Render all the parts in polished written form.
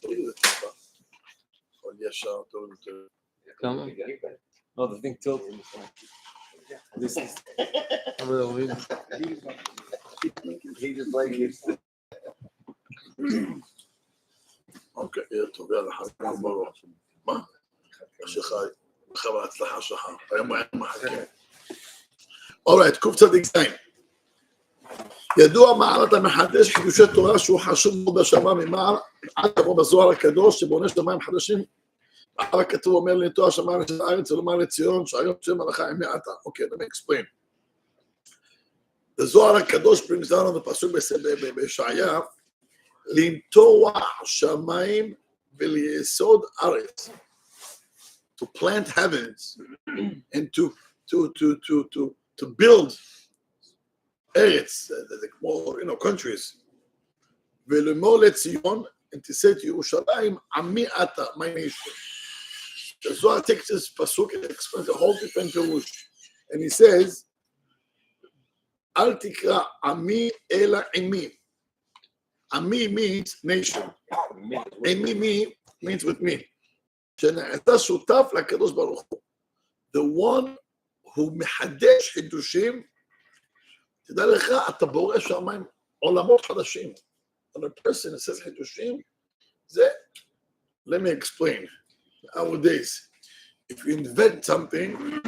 תוריד את זה טיפה. עוד ישר, תוריד את זה. כמה? לא, the thing tilted. This is... כמה להוריד? He just like it. אוקיי, טוב, יאללה, חזק ברוך. מה? שחי, חבל הצלחה שלך. היום מחכה. אורייט, קוף צדיק זין. ידוע מעלת המחדש חידושי תורה שהוא חשוב מאוד בשמה ממעל, עד כמו בזוהר הקדוש שבונה שמיים חדשים. מעל הכתוב אומר לנטוע שמיים של הארץ ולומר לציון שהיום שם הלכה ימי עתה. אוקיי, let me explain. בזוהר הקדוש brings down בפסוק בישעיה, לנטוע שמיים וליסוד ארץ. To plant heavens and to build Eretz, כמו, countries. ולאמור לציון, and to say to Yerushalayim, Ami Ata, my nation. The Zohar takes this pasuk and explains a whole different Jewish. And he says, Al tikra Ami ela Imi. Ami means nation. Imi means with me. שנעשה שותף לקדוש ברוך הוא. The one who מחדש חידושים, תדע לך, אתה בורא שמיים עולמות חדשים. When a person says חידושים, זה, let me explain. Nowadays, if you invent something,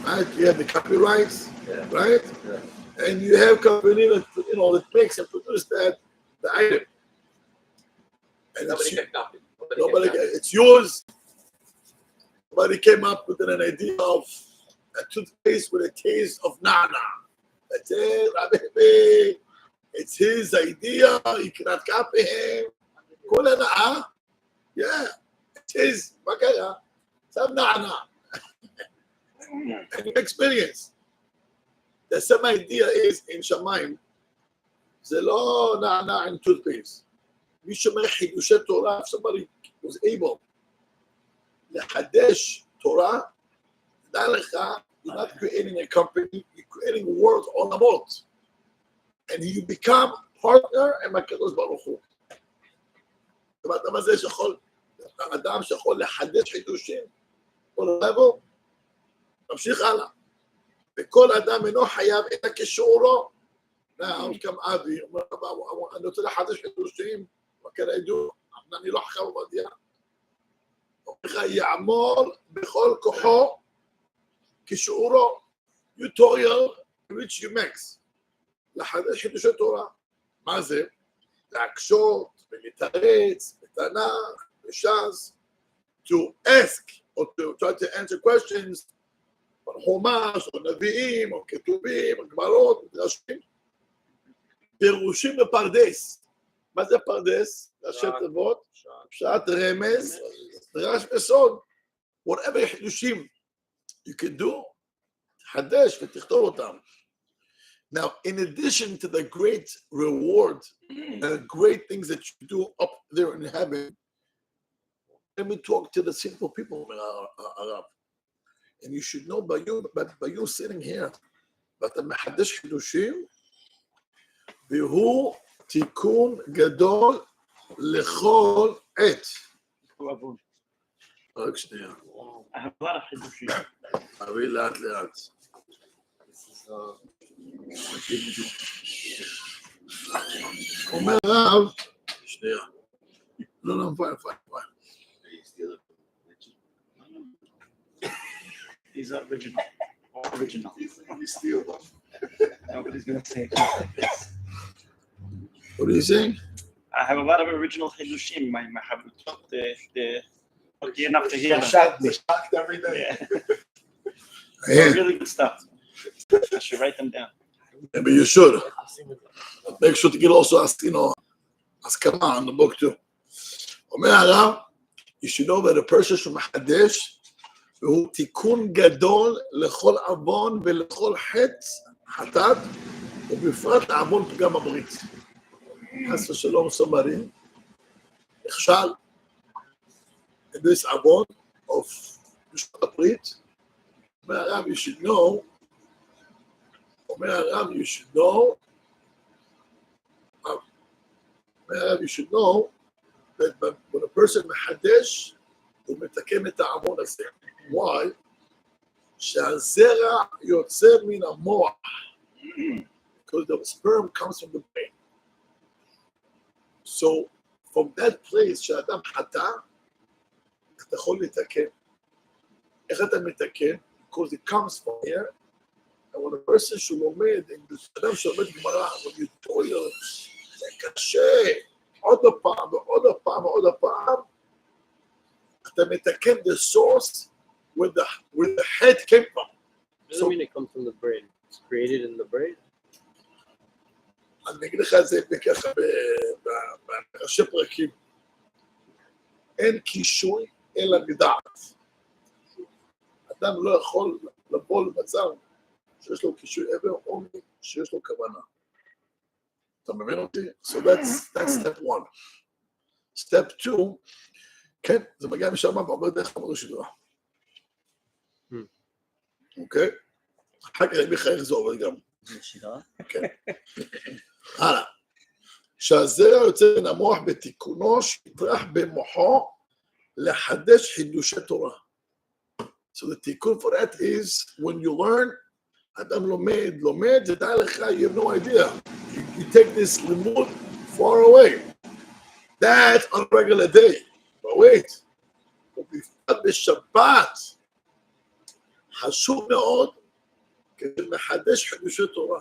right, you have the copyrights, right? Yeah. And you have company that, that makes and produces that, the item. And nobody can copy. It's yours. Somebody came up with an idea of a toothpaste with a taste of nana. That's it, Rabbi. It's his idea. You cannot copy him. Kol hana'ah. Yeah, it's his. Makaya. Some nana. And experience. The same idea is in Shamayim. זה לא נענה in toothpaste. מי שאומר חידושי תורה, if somebody was able לחדש תורה, דע לך, you're not creating a company, you're creating a world עולמות. And you become partner עם הקדוש ברוך הוא. האדם הזה שיכול, האדם שיכול לחדש חידושים, כל level, נמשיך הלאה. וכל אדם אינו חייב אלא כשיעורו. Now, come אבי, אומר, אני רוצה לחדש חידושים, וכנראה, אני לא חכם עובדיה. יעמול בכל כוחו כשיעורו, you toil which you makes. לחדש חידושי תורה. מה זה? להקשות, ולהתרץ, בתנ"ך, בש"ס, to ask, or to try to answer questions, או חומש, או נביאים, או כתובים, או גמרות, מדרשים. פירושים בפרדס. מה זה פרדס? ראשי תיבות, פשט, רמז, דרש וסוד. whatever חידושים you can do, תחדש ותכתוב אותם. Now, in addition to the great reward and great things that you do up there in heaven, let me talk to the simple people, Arab. And you should know by you sitting here, but the מחדש חידושים, והוא תיקון גדול לכל עת. רק שנייה. אהבה לחידושים. אהבי לאט לאט. אומר רב, שנייה. לא, פיין. These are original. You steal them. Nobody's going to say it like this. What are you saying? I have a lot of original Hidushim. My Habutot, lucky enough to hear them. Shocked every day. Yeah. Really good stuff. I should write them down. Maybe you should. Make sure to get also askama on the book too. Omer Harav, you should know that a person should מחדש, והוא תיקון גדול לכל עוון ולכל חטאת, ובפרט לעוון פגם הברית. חס ושלום somebody נכשל in this עוון of משפט הברית. אומר הרב, you should know, you should know that when a person מחדש, הוא מתקן את העמון הזה. Why? שהזרע יוצא מן המוח. Because the sperm comes from the brain. So, from that place שאדם חטא, אתה יכול לתקן. איך אתה מתקן? Because it comes from here. And when a person שלומד, אדם שלומד גמרא, when you toil, זה קשה. עוד פעם ועוד פעם ועוד פעם, אתה מתקן the source where the head came from. Doesn't mean it comes from the brain. It's created in the brain. אני אגיד לך את זה ככה בראשי פרקים. אין קישוי אלא מדעת. אדם לא יכול לבוא למצב שיש לו קישוי עבר או שיש לו כוונה. אתה מבין אותי? So that's step one. Step two, כן, זה מגיע משם ועובר דרך עמוד השדרה. אוקיי? אחר כך אני איך זה עובד גם. בשדרה? כן. הלאה. שהזרע יוצא מן המוח בתיקונו, שיטרח במוחו לחדש חידושי תורה. So the תיקון for that is, when you learn, אדם לומד, זה די לך, you have no idea. You take this לימוד far away. That's on a regular day. But wait, ובפרט בשבת, חשוב מאוד, כדי מחדש חידושי תורה.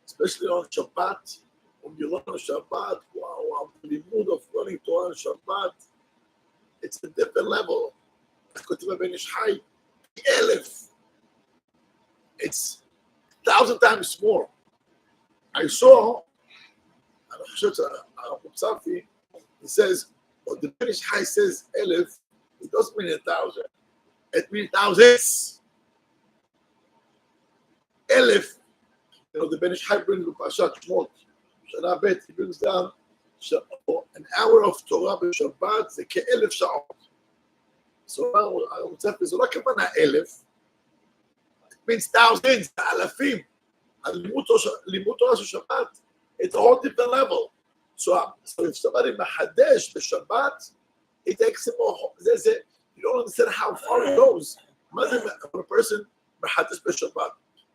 Especially on Shabbat, when you learn on Shabbat, wow, the mood of learning Torah on Shabbat, it's a different level. It's 1,000 times more. I saw, and he says, well, the Benish High says 1,000, it doesn't mean 1,000. It means thousands. 1,000. You know, the Benish High brings the Pashat Shmot. Shana Bet, he brings down an hour of Torah by Shabbat, זה כ1,000 שעות. So, המצב זה לא כוונה 1,000, it means thousands, אלפים. לימוד תורה של שבת, it's a whole different level. So if somebody מחדש בשבת, it takes him more, you don't understand how far it goes. מה זה, when a person מחדש בשבת?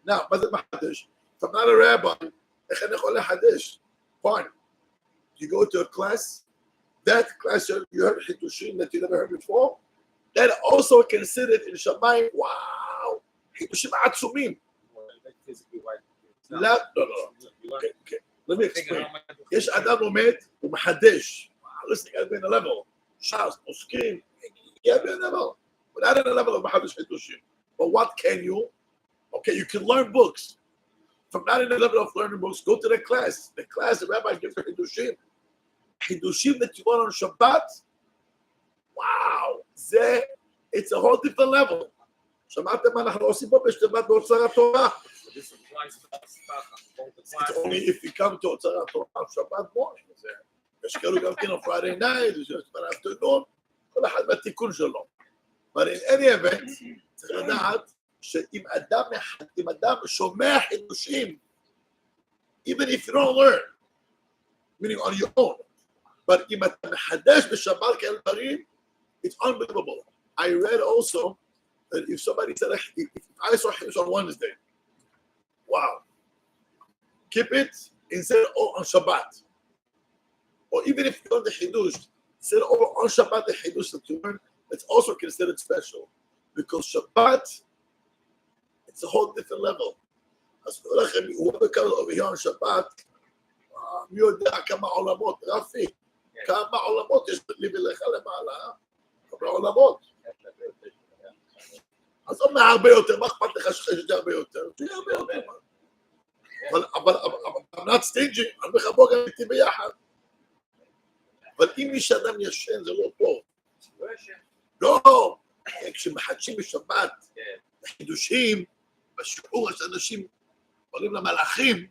Now, מה זה מחדש? If I'm not a rabbi, איך אני יכול לחדש? Fine. You go to a class, that class you heard חידושים that you never heard before, that also considered in Shamayim, wow, חידושים עצומים. לא. Okay. Let me explain. יש אדם לומד, הוא מחדש. Listening at being a level. ש"ס, מוסקים, yeah, being a level. But not in a level of מחדש חידושים. But what can you? Okay, you can learn books. If I'm not in the level of learning books, go to the class. The class, the rabbi gives you חידושים. חידושים that you learn on Shabbat, wow, it's a whole different level. שמעתם מה אנחנו עושים פה בשבת באוצר התורה? It's only if you come to אוצר התורה on Shabbat morning. יש כאלו גם כן on Friday night, יש Friday afternoon, כל אחד בתיקון שלו. But in any event, צריך לדעת שאם אדם שומע חידושים, even if you don't learn, meaning on your own, but אם אתה מחדש בשבת כאלה דברים, it's unbelievable. I read also that if somebody said, if I saw Hidush on Wednesday, wow, keep it instead on Shabbat. Or even if you learn the Hidush, instead on Shabbat the Hidush that you learn, it's also considered special. Because Shabbat, it's a whole different level. As whoever comes over here on Shabbat, מי יודע כמה עולמות, רפי, כמה עולמות יש לי ולך למעלה, כמה עולמות. אז לא מהרבה יותר, מה אכפת לך שיש לי הרבה יותר? שיהיה הרבה יותר. אבל I'm not stingy, אני מחבור גם איתי ביחד. אבל אם מי שאדם ישן זה לא טוב. לא, כשמחדשים בשבת, חידושים, בשיעור שאנשים עולים למלאכים,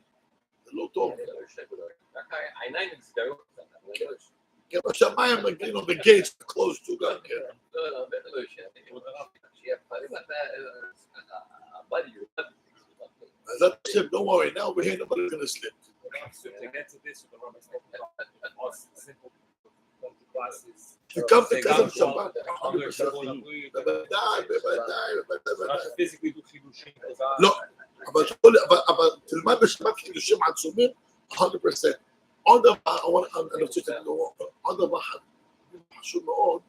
זה לא טוב. העיניים נסגרות. כן, בשמיים, the gates are closed to God. לא, בטח לא ישן. אז אתה חושב, don't worry, now we're here, nobody's going to sleep. You come to class on זה גם Shabbat. חומר שבו נבריא, בוודאי. פיזיקלי ידעו חידושים. לא, אבל תלמד בשבת חידושים עצומים, 100%. עוד דבר, אני רוצה להגיד, עוד דבר חשוב מאוד,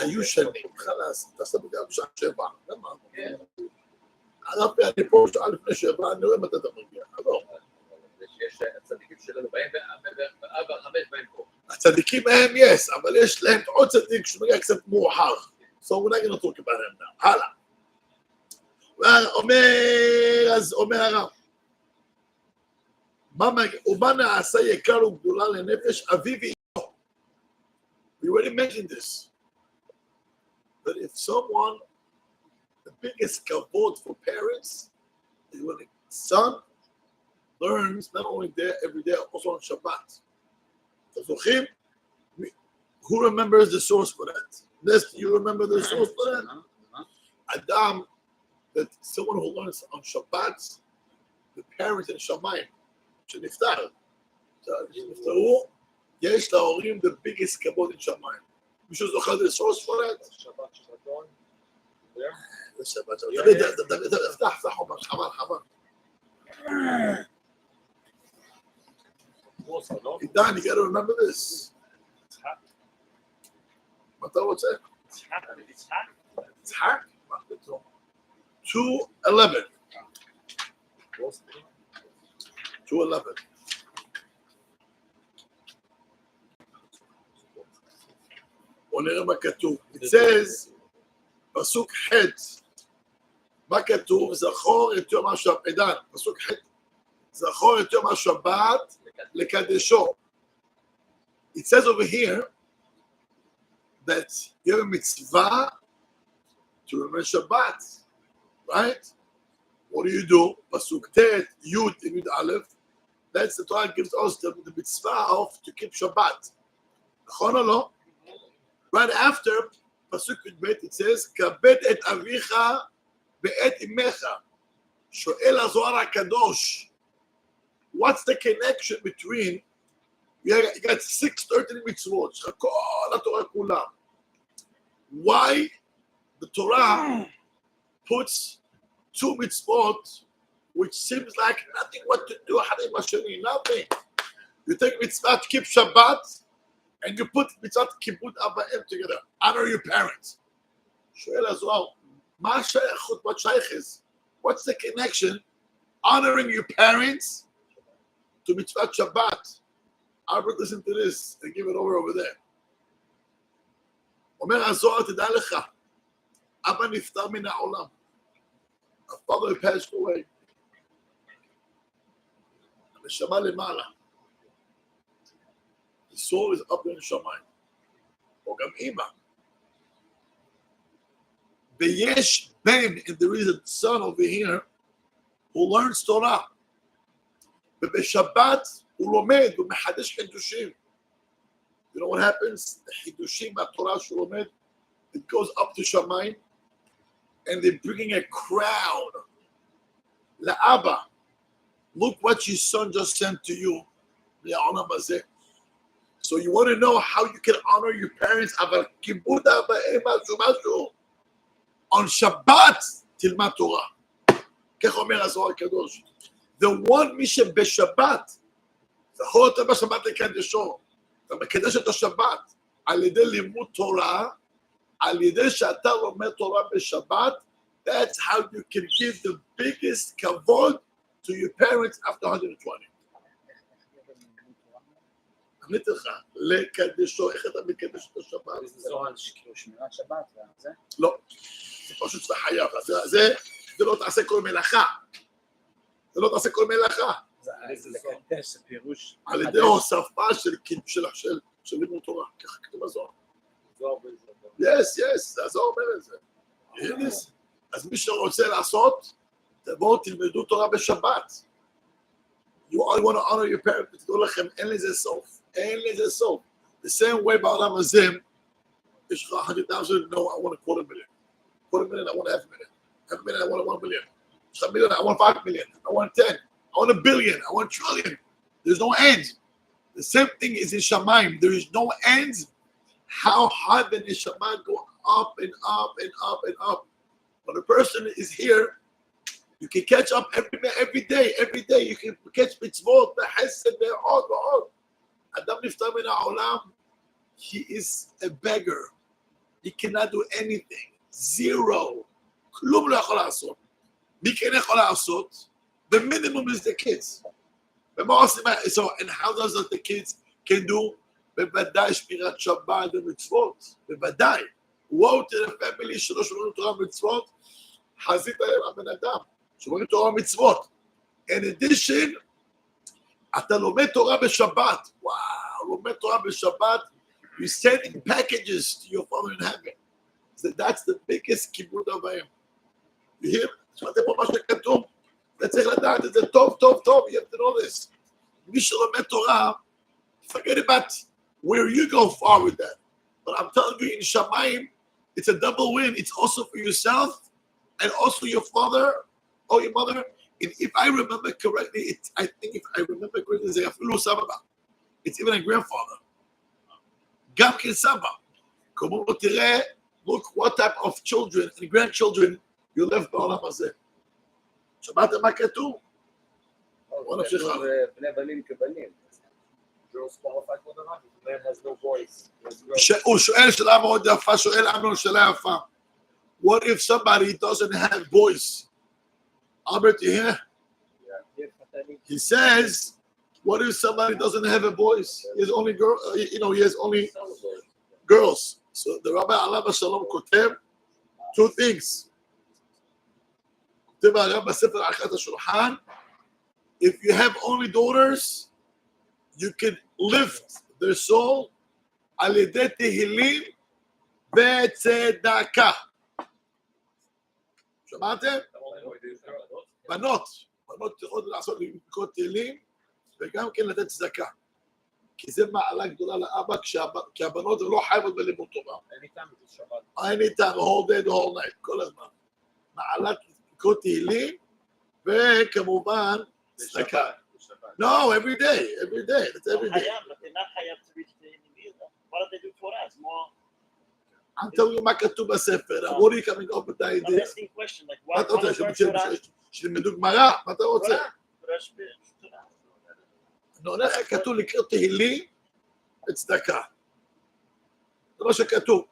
היו שנים, חלאס, תעשה בגלל בשעה 7, למה? אני פה שעה לפני 7, אני רואה מתי אתה מגיע, לא. יש הצדיקים שלנו בהם ב-4-5 בהם פה. הצדיקים הם יש, אבל יש להם עוד צדיק שמגיע קצת מאוחר. So we're not going to talk about him now. הלאה. אומר הרב, ומה נעשה יקר וגדולה לנפש אביו ואימו. We already mentioned this. But if someone, the biggest kavod for parents is when a son learns not only there every day, also on Shabbat. So, who remembers the source for that? Yes, you remember the source for that? Adam, that someone who learns on Shabbat, the parents in Shamayim, שנפטר. שנפטרו, יש להורים the biggest כבוד in Shamayim. מישהו זוכר the source for that? שבת שבתון. זה שבת שבתון. תפתח, חבל. עידן, you gotta remember this. מה אתה רוצה? יצחק? 2:11. 2:11. בוא נראה מה כתוב. It says, פסוק ח', מה כתוב? זכור את יום השבת. עידן, פסוק ח', זכור את יום השבת לקדשו. It says over here that you have a mitzvah to remember Shabbat, right? What do? Pasuk Tet, Yud, and Yud Aleph. That's the Torah gives us the mitzvah of to keep Shabbat. נכון או לא? Right after Pasuk Yud Bet, it says, כבד את אביך ואת אמך. שואל הזוהר הקדוש, what's the connection between, you got 613 mitzvot, יש לך כל התורה כולה. Why the Torah puts 2 mitzvot, which seems like nothing what to do, nothing. You take mitzvah to keep Shabbat, and you put mitzvah to kibbut Abayim together. Honor your parents. שואל הזוהר, מה השייכות, what שייכות? What's the connection? Honoring your parents to mitzvah Shabbat. Albert, listen to this and give it over there. אומר הזוהר, תדע לך, אבא נפטר מן העולם. A father passed away. הנשמה למעלה. The soul is up in השמיים. או גם אמא. ויש בן, and there is a son over here, who learns Torah. ובשבת הוא לומד, הוא מחדש חידושים. You know what happens? The חידושים מהתורה שהוא לומד, it goes up to שמיים, and they're bringing a crown. La'aba, look what your son just sent to you. So you want to know how you can honor your parents? On Shabbat, תלמד תורה. כך אומר הזוהר הקדוש. The one מי שבשבת, זכור אותה בשבת לקדשו. אתה מקדש את השבת על ידי לימוד תורה, על ידי שאתה לומד תורה בשבת, that's how you can give the biggest kavod to your parents after 120. עניתי לך, לקדשו, איך אתה מקדש את השבת? זה זוהר כאילו שמירת שבת, זה? לא, זה פשוט שאתה חייב, זה לא תעשה כל מלאכה. זה לא תעשה כל מלאכה. זה לקדש, זה פירוש. על ידי הוספה של לימוד תורה, ככה כתוב הזוהר. Yes, זה הזוהר אומר את זה. אז מי שרוצה לעשות, תבואו תלמדו תורה בשבת. You all want to honor your parents, תדעו לכם, אין לזה סוף. The same way בעולם הזה, יש לך 100,000, no, I want a quarter million. I want $500,000. $500,000, I want $1 million. יש לך $1 million, I want $5 million. I want 10. I want a billion, I want a trillion. There's no end. The same thing is in Shamayim. There is no end. How high the neshama go up and up and up and up. When a person is here, you can catch up every day. Every day you can catch mitzvot, the hesed, the all. Adam niftar min ha'olam. He is a beggar. He cannot do anything. Zero. כלום לא יכול לעשות. מי כן יכול לעשות? The minimum is the kids. So, and how does that the kids can do? בוודאי שמירת שבת ומצוות. בוודאי. וואו, תראה פמילי שלא שומרים תורה ומצוות, חזית עליהם הבן אדם. שומרים תורה ומצוות. In addition, אתה לומד תורה בשבת. וואו, לומד תורה בשבת. You're sending packages to your Father in heaven. So that's the biggest kibud of him. You hear? שמעתם פה מה שכתוב? אתה צריך לדעת את זה טוב, טוב, טוב. You have to know this. מי שלומד תורה, forget about where you go far with that. But I'm telling you, in Shamayim, it's a double win. It's also for yourself and also your father or your mother. And if I remember correctly, I think if I remember correctly, it's even a grandfather. גם כן סבא. כמו תראה, look what type of children and grandchildren you left בעולם הזה. שמעתם מה כתוב? בוא נמשיך הלאה. בני בנים כבנים. Girls qualified for the run. Man has no voice. הוא שואל שאלה מאוד יפה, שואל אמנון שאלה יפה. What if somebody doesn't have voice? Albert, you hear? He says, what if somebody doesn't have a voice? He has only he has only girls. So the Rabbi Alav Shalom כותב two things. כותב הרב בספר אחת השולחן, if you have only daughters, you can lift their soul על ידי תהילים וצדקה. שמעתם? בנות יכולות לעשות לקרוא תהילים וגם כן לתת צדקה. כי זה מעלה גדולה לאבא, כי הבנות לא חייבות בלימוד תורה. anytime, the whole day, the whole night, כל הזמן. מעלה לקרוא תהילים וכמובן צדקה. No, every day. That's every day. But they're not chayav to reach the end either. What do they do for us? More. I'm telling you מה כתוב בספר. What are you coming up with the I'm idea? asking question like מה what? אתה רוצה? שילמדו גמרא? מה אתה רוצה? אני הולך כתוב לקרוא תהילים וצדקה. זה מה שכתוב.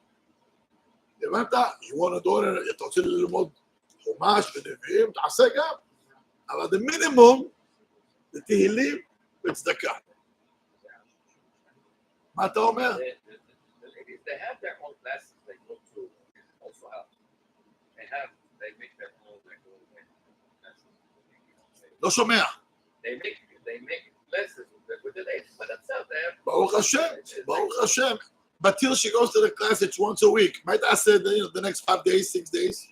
הבנת? You want a daughter, אתה רוצה ללמוד חומש ונביאים, תעשה גם. אבל the minimum זה תהילים וצדקה. מה אתה אומר? They have their own classes they go to also have. They make their own classes. לא שומע. They make classes with the ladies by themselves. They have ברוך השם. But till she goes to the class, it's once a week. Might I say the next 5 days, 6 days?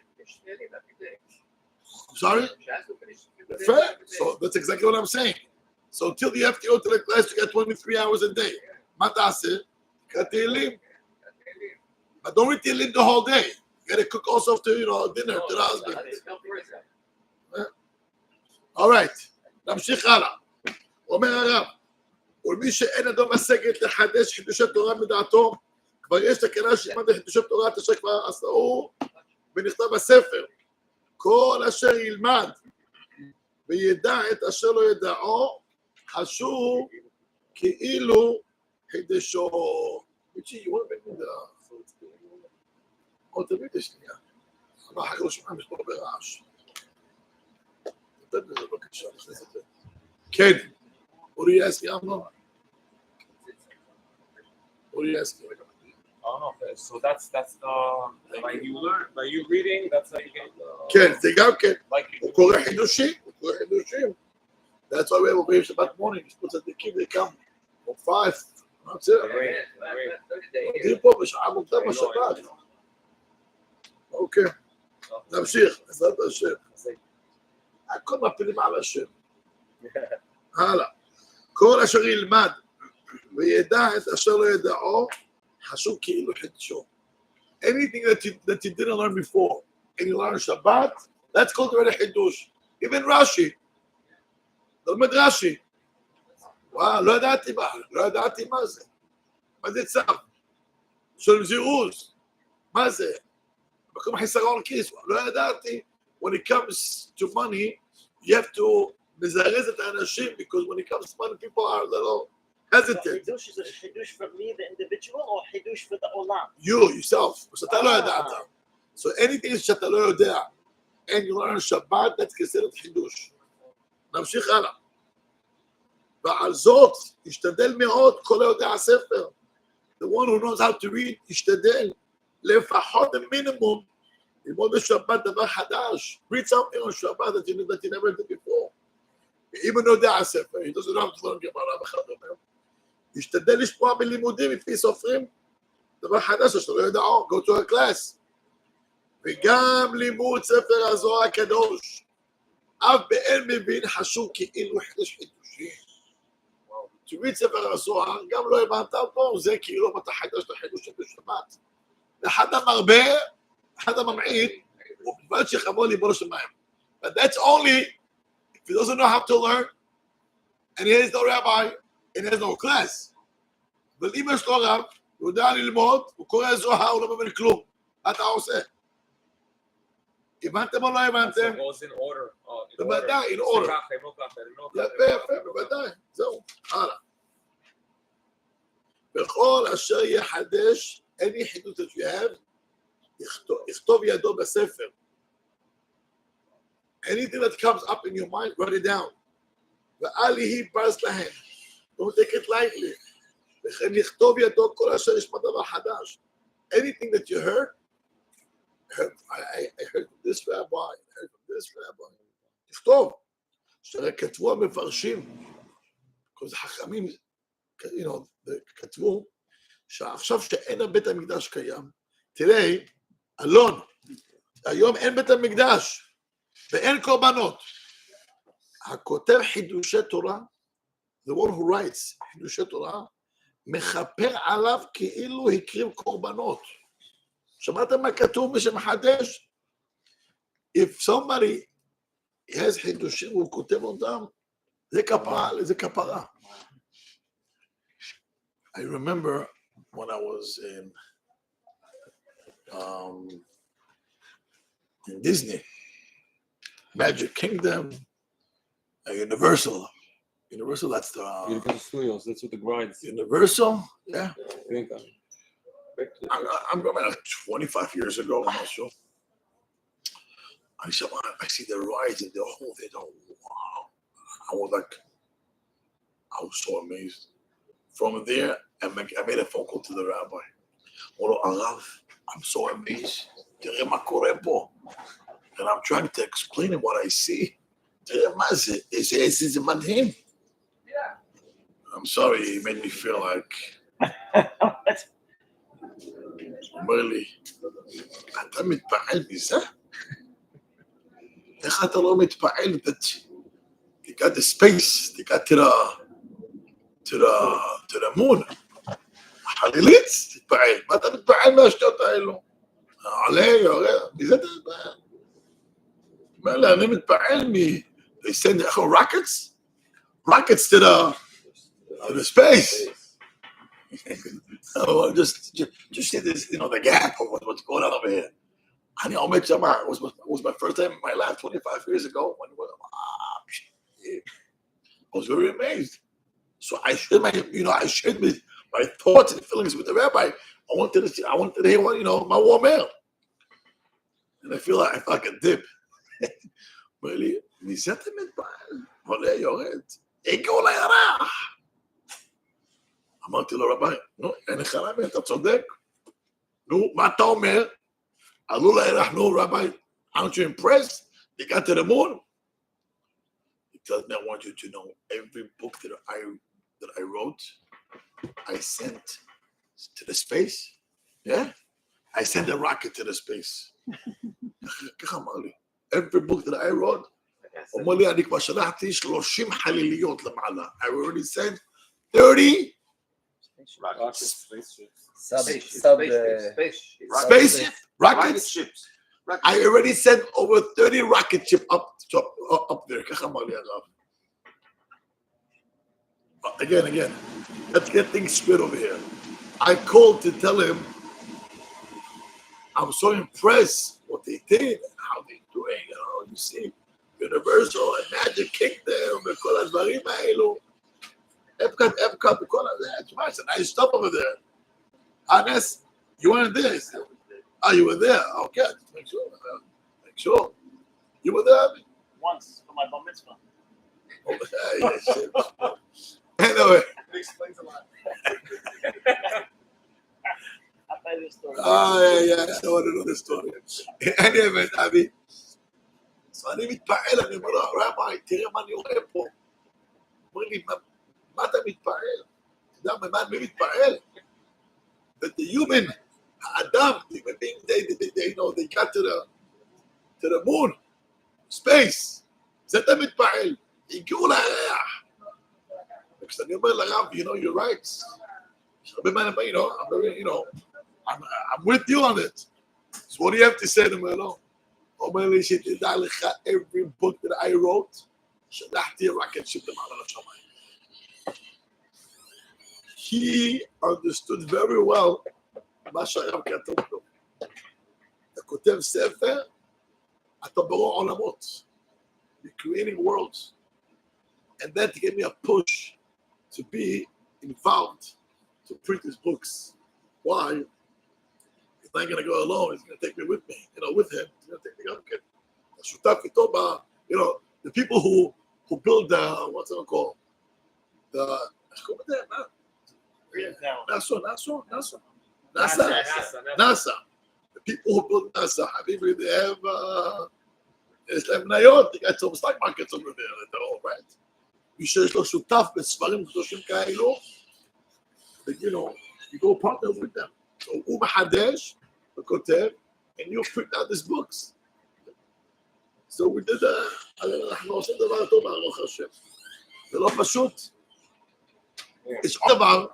Sorry? Fair. So that's exactly what I'm saying. So till you have to go to the class, you get 23 hours a day. מה תעשה? תהילים. But don't read תהילים the whole day. You got to cook also to, dinner to the husband. All right. נמשיך הלאה. אומר הרב, ולמי שאין אדום משגת לחדש חידושי תורה מדעתו, כבר יש תקנה שלימד חידושי תורה אשר כבר עשו ונכתב בספר. כל אשר ילמד וידע את אשר לא ידעו, חשוב כאילו חידשו. מיצ'י, you want to make me תביא את השנייה. אבל אחר כך לא שומעים, יש פה ברעש. תתן בזה בבקשה, נכנס את זה. כן. What are you asking, Amnon? What are you asking? Oh, okay. So that's the by you reading, that's how you get כן, זה גם כן. הוא קורא חידושים. That's why we have a Rabbi Shabbat morning. He's put צדיקים, they come from 5. That's it. עובדים פה בשעה מוקדם בשבת. אוקיי. נמשיך, בעזרת השם. הכל מפילים על השם. הלאה. כל אשר ילמד וידע את אשר לא ידעו, חשוב כאילו חידשו. Anything that you didn't learn before, and you learn Shabbat, that's called already חידוש. Even Rashi. לומד רש"י. וואו, לא ידעתי מה זה. מה זה צו? שואלים זירוז. מה זה? מקום חיסרון כיס. לא ידעתי. When it comes to money, you have to מזרז את האנשים, because when it comes to money, people are a little hesitant. חידוש זה חידוש for me, the individual, או חידוש for the עולם? You, yourself. שאתה לא ידעת. So anything שאתה לא יודע, and you learn שבת, that's considered חידוש. נמשיך הלאה. ועל זאת, ישתדל מאוד כל היודע הספר. The one who knows how to read, ישתדל. לפחות המינימום, ללמוד בשבת דבר חדש. Read something on שבת that you never did before. אם הוא יודע הספר, he doesn't have to learn גמרא וכדומה. ישתדל לשמוע בלימודים מפי סופרים, דבר חדש שאתה לא יודע, go to a class. וגם לימוד ספר הזוהר הקדוש. אף באין מבין חשוב כאילו חידוש חידושי. To read ספר הזוהר, גם לא הבנת אותו, זה כאילו אתה חדש לחידוש בשבת. ואחד המרבה, אחד הממעיט, הוא בלבד שחבוא ליבו לשמיים. But that's only if he doesn't know how to learn, and he has no rabbi, and he has no class. אבל אם יש לו רב, הוא יודע ללמוד, הוא קורא זוהר, הוא לא מבין כלום. מה אתה עושה? הבנתם או לא הבנתם? בוודאי, in order. יפה, בוודאי. זהו, הלאה. בכל אשר יחדש, any חידוש that you have, יכתוב ידו בספר. Anything that comes up in your mind, write it down. ואל יהי בז להם. Don't take it lightly. וכן לכתוב ידו כל אשר יש דבר חדש. Anything that you heard, I heard from this rabbi, I heard from this rabbi. תכתוב. שהרי כתבו המפרשים, because חכמים, כתבו, שעכשיו שאין הבית המקדש קיים, תראה, אלון, היום אין בית המקדש, ואין קורבנות. הכותב חידושי תורה, the one who writes חידושי תורה, מכפר עליו כאילו הקריב קורבנות. שמעתם מה כתוב מי שמחדש? If somebody has חידושים והוא כותב אותם, זה כפרה. I remember when I was in Disney, Magic Kingdom, Universal, that's the... Universal Studios, that's what the grides. Universal, yeah. I think I'm going like 25 years ago, I'm not sure. I see the rides and the whole thing, wow. I was so amazed. From there, I made a phone call to the rabbi. Oh, Arav, I'm so amazed. תראה מה קורה פה. And I'm trying to explain him what I see. תראה מה זה, זה מדהים. I'm sorry, he made me feel like... אומר לי, אתה מתפעל מזה? איך אתה לא מתפעל? You got the space, you got to the moon. חלילית, תתפעל. מה אתה מתפעל מהשטויות האלו? עלה, יורד, מזה אתה מתפעל. אומר לי, אני מתפעל they send rockets to the space. Oh, just see this, the gap of what's going on over here. אני עומד שם, it was my first time in my life 25 years ago. I was very amazed. So I shared my thoughts and feelings with the rabbi. I wanted to hear what, my warm air. And I feel like a dip. Really, מזה אתה מתפעל, עולה, יורד, הגיעו לירח. אמרתי לו, רבי, אין לך רבי, אתה צודק. מה אתה אומר? עלו לירח, רבי, aren't you impressed? They got to the moon? He tells me, I want you to know, every book that I wrote, I sent to the space. Yeah? I sent a rocket to the space. ככה אמר לי. Every book that I wrote, אומר לי, אני כבר שלחתי 30 חליליות למעלה. I already sent 30 rockets. I already sent over 30 rocket ships up there. ככה אמר לי הרב. again. Let's get things straight over here. I called to tell him I'm so impressed what they did and how they're doing. You see, Universal and Magic Kingdom וכל הדברים האלו. Epcot וכל הזה. תשמע, it's a nice stuff over there. Honest, you weren't there. You were there. Okay, just make sure. You were there? Once for my bar mitzvah. Oh, yeah, shit. Anyway. It explains a lot. I'll tell you the story. Yeah, I don't want to know the story. Anyway, אבי, so אני מתפעל, אני אומר לו, רבי, תראה מה אני רואה פה. אומר לי, מה אתה מתפעל? אתה יודע מה אני מתפעל? That the human, האדם, they got to the moon, space. זה אתה מתפעל. הגיעו לירח. וכשאני אומר לרב, you're right. I'm with you on it. So what do you have to say to me? אומר לי שתדע לך, every book that I wrote, שלחתי רק את שבט מעלה לשמיים. He understood very well מה שהרב כתוב לו. אתה כותב ספר, אתה ברור עולמות. You're creating worlds. And then to give me a push to be involved to print his books. Why? He's not going to go alone. He's going to take me with me. With him. He's going to take me up. The people who build what's it called? NASA. The people who build NASA, Habibi, they have they got some stock markets over there. They're all right. שיש לו שותף בספרים קדושים כאלו, you go partner with them. So הוא מחדש וכותב, and you print out these books. So we did אנחנו עושים דבר טוב ברוך השם. זה לא פשוט. יש עוד דבר,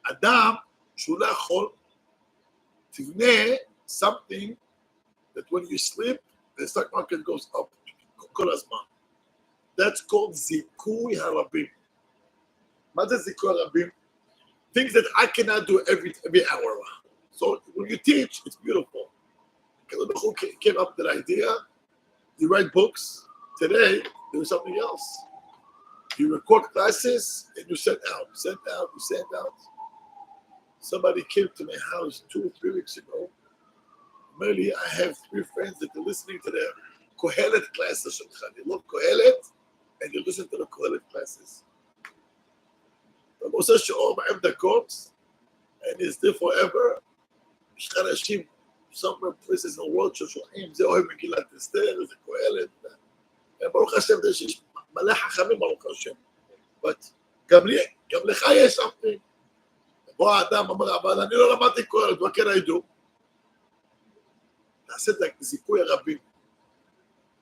אדם שהוא לא יכול, תבנה something that when you sleep, the stock market goes up כל הזמן. That's called zikui harabim. What is zikui harabim? Things that I cannot do every hour. So when you teach, it's beautiful. Because who came up with that idea? You write books. Today, there was something else. You record classes and you send out. Somebody came to my house 2 or 3 weeks ago. Merely, I have 3 friends that are listening to the Kohelet classes. They love Kohelet. And you listen to the Kohelet classes. The Moshe She'or Ma'am Dakot, and it's there forever. Shcharashim, somewhere places in the world, Shoshochim, Ze Ohem Megillat Esther, there's a Kohelet. And Baruch Hashem, there's Malach HaChamim, Baruch Hashem. But גם לך יש something. בוא האדם אומר, אבל אני לא למדתי Kohelet, what can I do? נעשה את זיכוי הרבים.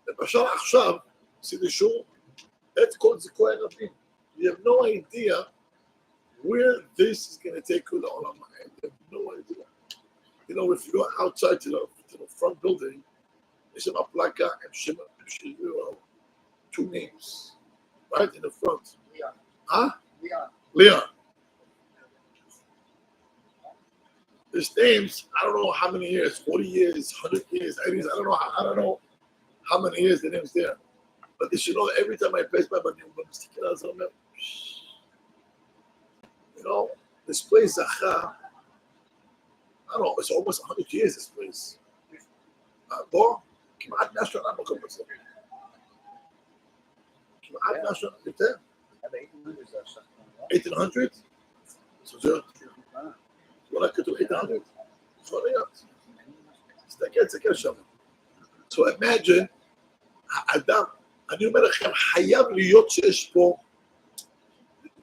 ובשביל עכשיו, עשיתי שור, that's called zikui harabim. You have no idea where this is going to take you to Olam Ha'ed. You have no idea. If you go outside to the front building, there's a plaka and 2 names, right in the front. Leon. Huh? Leon. There's names. I don't know how many years. 40 years, 100 years, 80 years. I don't know how many years the name's there. But they should know that every time I pass by my name, I'm sticking out something. This place, I don't know, it's almost 100 years, this place. בוא, כמעט 100 שנה מקום הזה. כמעט 100 שנה, יותר. 1800? So זה אולי כתוב 800? יכול להיות. תסתכל שם. So imagine, האדם, אני אומר לכם, חייב להיות שיש פה,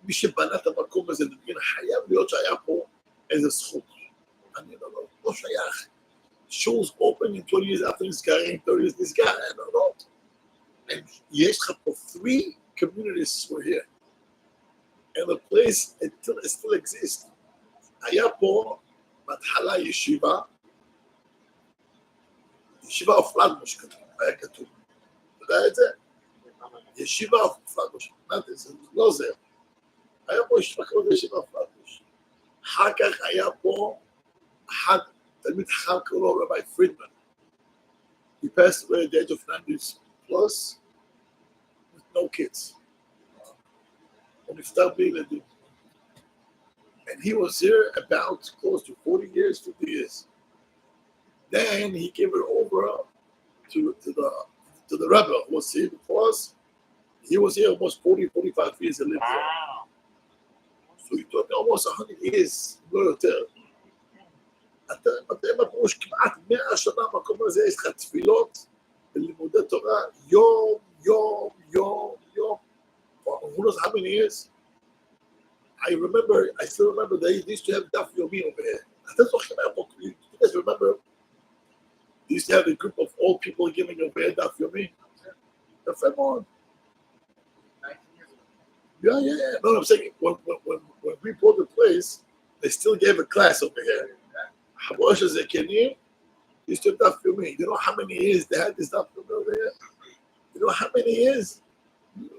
מי שבנה את המקום הזה, חייב להיות שהיה פה איזה זכות. אני לא שייך. Shows open in 20 years after נסגרים, 30 years נסגר, אני לא. יש לך פה 3 communities were here. And the place, it still exists. היה פה, בהתחלה ישיבה אוף פלדמוש כתוב, היה כתוב. אתה יודע את זה? ישיבה אוף פלדמוש, זה לא זה. היה פה השפקות ישיבה פרטוש. אחר כך היה פה אחד, תלמיד חכם קראו לו רבי פרידמן. He passed away at the age of 90 plus with no kids. הוא נפטר בלי ילדים. And he was here about close to 40 years, 50 years. Then he gave it over to the Rebbe who was here before us. He was here almost 40, 45 years and lived there. Wow. So he took almost 100 years, לא יותר. אתם אמרו שכמעט 100 שנה במקום הזה יש לך תפילות ולימודי תורה יום, יום, יום, יום. Who knows how many years? I still remember they used to have daf yomi over here. אתם זוכרים היה פה, you guys remember? They used to have a group of old people giving over here daf yomi. יפה מאוד. Yeah. No, I'm saying when we bought the place, they still gave a class over here. Habosh as a Kenyan, used to have daf yomi. You know how many years they had this daf yomi over here? You know how many years?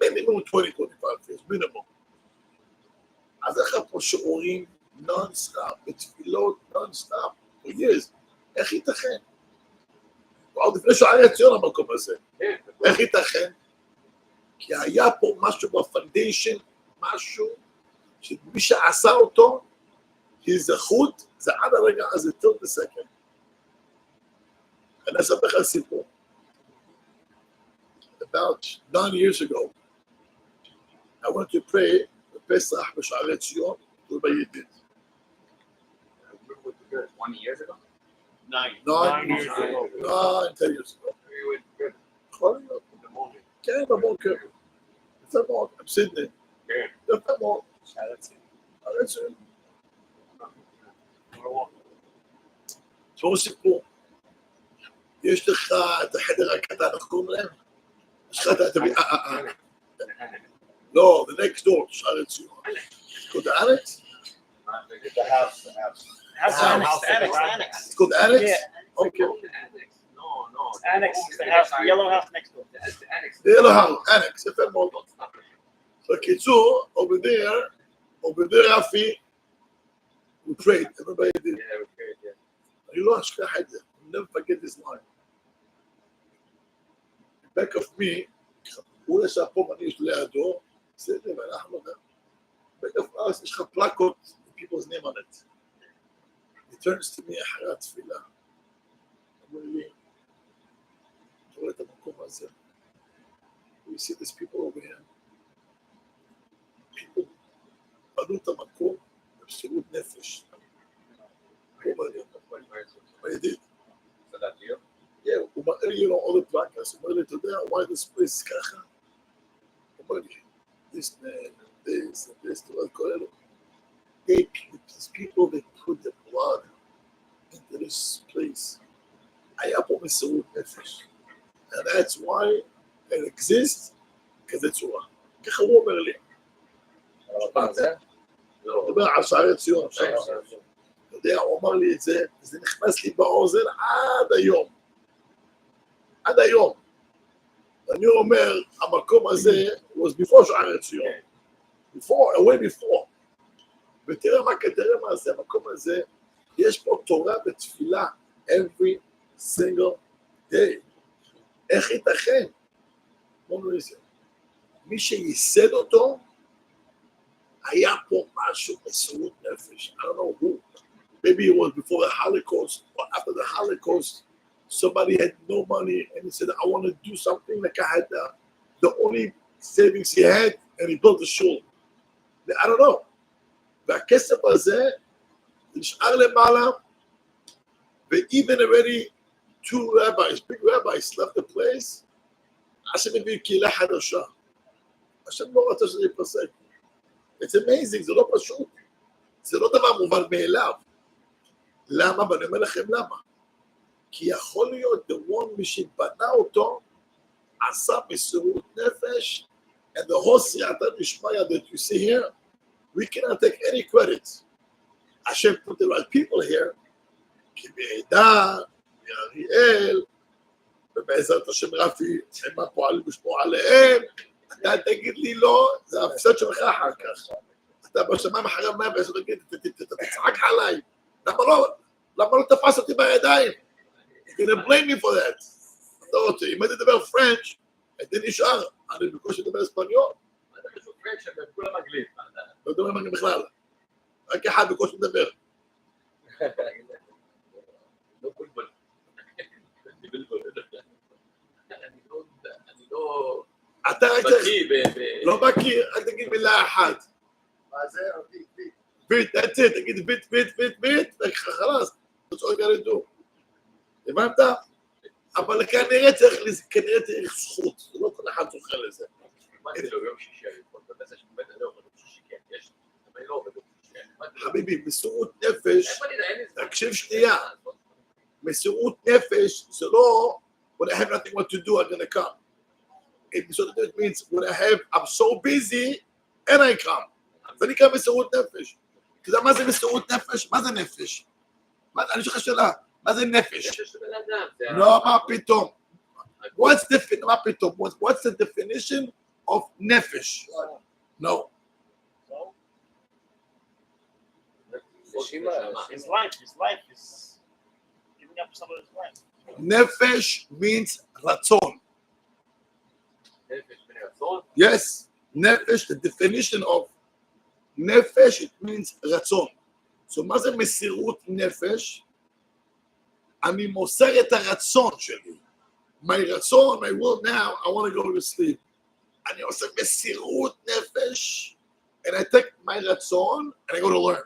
Minimum 20, 25 years, minimum. אז איך פה שיעורים non-stop, בתפילות non-stop, for years. איך ייתכן? עוד לפני שערי ציון המקום הזה. איך ייתכן? כי היה פה משהו בפנדיישן, משהו שמי שעשה אותו, הזכות, זה עד הרגע הזה, till the second. אני אספר לך סיפור. About 9 years ago, I went to pray Pesach בשערי ציון, ובידיד. 20 years ago? 9 years ago. 10 years ago. יכול להיות. כן, בבוקר. יפה מאוד, בסידני. יפה מאוד. שערי ציון. תשמעו סיפור. יש לך את החדר הקטן, איך קוראים להם? יש לך את No, the next door, שערי ציון. It's called the annex? The house. Annex. It's called the annex? Yeah. Okay. No. Annex is the house, the yellow house next door. The annex. The yellow house, annex, יפה מאוד. בקיצור, over there, Rafi, we prayed, everybody did. Yeah, we prayed, yeah. אני לא אשכח את זה, I'll never forget this line. Back of me, הוא ישב פה ואני יש לידו, בסדר, ואנחנו גם. Back of us, יש לך פלקות, with people's name on it. He turns to me אחרי התפילה. אומר לי, אתה רואה את המקום הזה? We see these people over here. people בנו את המקום במסירות נפש. הוא אומר לי, מה ידיד? So that you? Yeah, הוא מראה לי all the placards, הוא אומר לי, אתה יודע, why this place ככה? הוא אומר לי, this man, this, כל אלו. These people, they put the blood into this place. היה פה מסירות נפש. And that's why it exists, because it's תורה. ככה הוא אומר לי. הוא אומר על שערי ציון. אתה יודע, הוא אמר לי את זה, וזה נכנס לי באוזן עד היום. עד היום. ואני אומר, המקום הזה was before שערי ציון. before, away before. ותראה מה זה, המקום הזה, יש פה תורה ותפילה every single day. איך ייתכן? בואו נראה. מי שייסד אותו, היה פה משהו מסירות נפש. I don't know who. Maybe it was before the Holocaust or after the Holocaust. Somebody had no money and he said, I want to do something like I had the only savings he had and he built a shul. I don't know. והכסף הזה נשאר למעלה, ו-even already 2 rabbis, big rabbis left the place, השם הביא קהילה חדשה. השם לא רצה שזה ייפסק. It's amazing, זה לא פשוט. זה לא דבר מובן מאליו. למה? ואני אומר לכם למה. כי יכול להיות the one מי שבנה אותו, עשה מסירות נפש, and the whole סייעתא דשמיא that you see here, we cannot take any credit. Hashem put the right people here, כי בעדה, מאריאל, ובעזרת השם רפי, הם הפועלים לשמור עליהם, אתה תגיד לי לא, זה הפסד שלך אחר כך. אתה בשמיים אחרי 110, תגיד, תצחק עליי. למה לא תפס אותי בידיים? You're gonna blame me for that. אתה רוצה, אם הייתי לדבר פרנץ', הייתי נשאר. אני בקושי לדבר אספניול. מה אתה חושב פרנץ' הם כולם אנגלית? לא מדבר עם אנגלית בכלל. רק אחד בקושי מדבר. לא בולבול. אני לא... אתה רק צריך... בקיא לא בקיא, אל תגיד מילה אחת. מה זה? ביט, that's it, תגיד ביט, חלאס, that's all you gotta do. הבנת? אבל כנראה צריך זכות, זה לא כל אחד זוכה לזה. אמרתי לו יום שישי, אני יכול לדבר זה שבאמת אני לא יכול לדבר שישי, כן, יש, אבל אני לא עובד יום שישי. חביבי, מסירות נפש, תקשיב שנייה, מסירות נפש זה לא when I have nothing what to do, I'm gonna come. It means when I'm so busy and I come. זה נקרא מסירות נפש. כי מה זה מסירות נפש? מה זה נפש? אני שואל לך שאלה, מה זה נפש? לא, מה פתאום? מה פתאום? What's the definition of נפש? No. His life is giving up some of his life. נפש means רצון. Yes, נפש, the definition of נפש, it means רצון. So מה זה מסירות נפש? אני מוסר את הרצון שלי. My רצון, my will now, I want to go to sleep. אני עושה מסירות נפש, and I take my רצון, and I go to learn.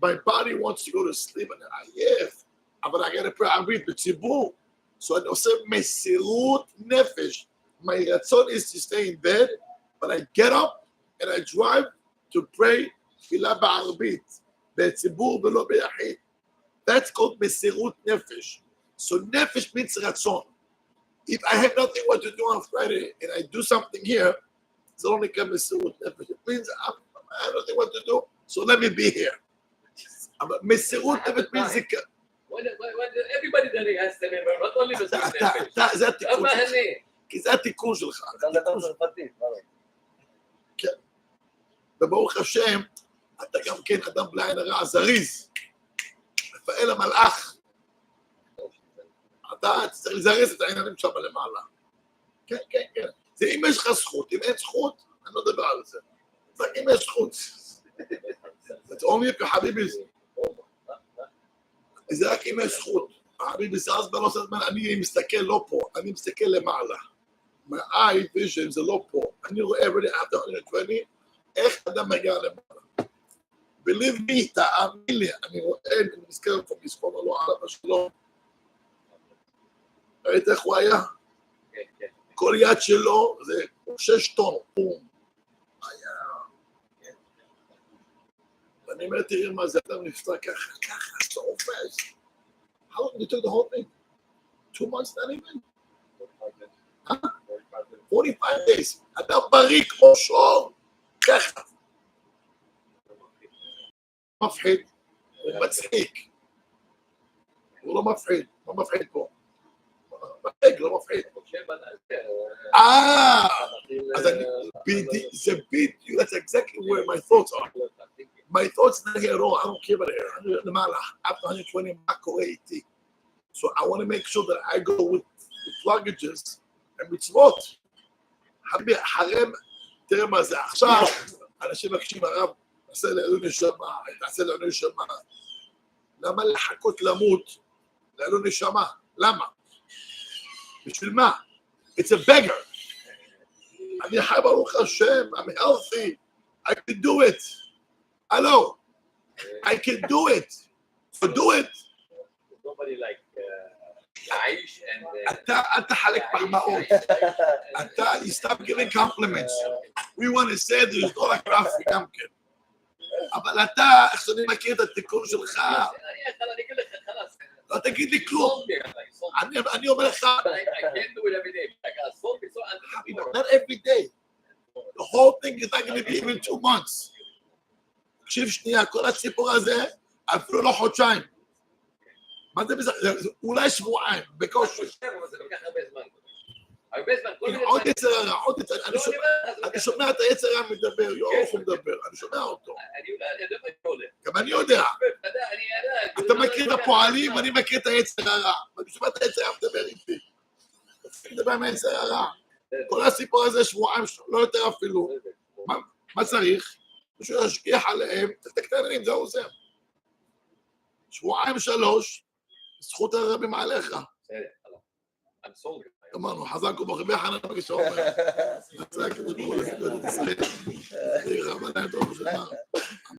My body wants to go to sleep, and I yes, אבל I gotta pray, I read בציבור. So אני עושה מסירות נפש. My רצון is to stay in bed, but I get up, and I drive to pray תפילה בערבית, בציבור ולא ביחיד. That's called מסירות נפש. So נפש means רצון. If I have nothing what to do on Friday and I do something here, זה לא נקרא מסירות נפש. It means I have nothing what to do, so let me be here. אבל מסירות נפש means זה... Everybody that has to remember, not only מסירות נפש. זה התיקון אבל שלך. אני. כי זה התיקון שלך. אתה מדבר צרפתית, מה לא? כן. וברוך השם, אתה גם כן אדם בלי עין הרע, זריז. רפאל המלאך. אתה צריך לזרז את העניינים שם למעלה. כן, כן, כן. זה אם יש לך זכות, אם אין זכות, אני לא מדבר על זה. זה רק אם יש זכות. It's only if חביבי זה. זה רק אם יש זכות. חביבי זה אז בנושא הזמן, אני מסתכל לא פה, אני מסתכל למעלה. My eye vision זה לא פה. אני רואה every day after 120, איך אדם מגיע למעלה. Believe me, תאמין לי, אני רואה, אני מזכר פה, מספור לו עליו השלום. ראית איך הוא היה? כל יד שלו זה 6 טון, פום. היה. ואני אומר, תראי מה זה, אדם נפטר ככה, so fast. How long did you take the whole thing? 2 months, not even? 45 days. אדם בריא כמו שור, ככה. מפחיד, הוא מצחיק. הוא לא מפחיד, לא מפחיד פה. מפחיד, לא מפחיד. אז אני, זה בדיוק, that's exactly where my thoughts are. My thoughts not here at all, I don't care about it. אני למעלה, after 120, מה קורה איתי? So I want to make sure that I go with pluggages and מצוות. חרם, תראה מה זה. עכשיו, אנשים מקשיבים הרב, תעשה לעילוי נשמה, תעשה לעילוי נשמה. למה לחכות למות לעילוי נשמה? למה? בשביל מה? It's a beggar. אני חי ברוך השם, I'm healthy, I can do it. Hello, I can do it. So do it. Nobody like Aish and... אתה אל תחלק מחמאות. אתה, you stop giving compliments. We want to say there's no like graphic גם כן. אבל אתה, איך שאני מכיר את התיקון שלך, אני אגיד לך, חלאס. לא תגיד לי כלום. אני אומר לך, I can't do it every day. I got a soul, so not every day. The whole thing is not going to be even 2 months. תקשיב שנייה, כל הסיפור הזה, אפילו לא חודשיים. מה זה בסדר? אולי שבועיים, בקושי. זה לוקח הרבה זמן. הרבה זמן, כל מיני עוד דברים. יצר הרע, עוד יצר, אני שומע את היצר הרע מדבר, איך הוא מדבר, אני שומע אותו. אני יודע מה אתה אומר. גם אני יודע. אני אתה מכיר את הפועלים, אני מכיר את היצר הרע. אני שומע את היצר הרע מדבר איתי. אני מדבר עם היצר הרע. כל הסיפור הזה שבועיים, לא יותר אפילו. מה צריך? מישהו ישגיח עליהם, את הקטנים, זהו זה. שבועיים 3, זכות הרבים עליך. אמרנו, חזק וברוך חנן ושומר. זה הקדוש ברוך הוא לסדר את ישראל. זה רבנן טוב שלנו.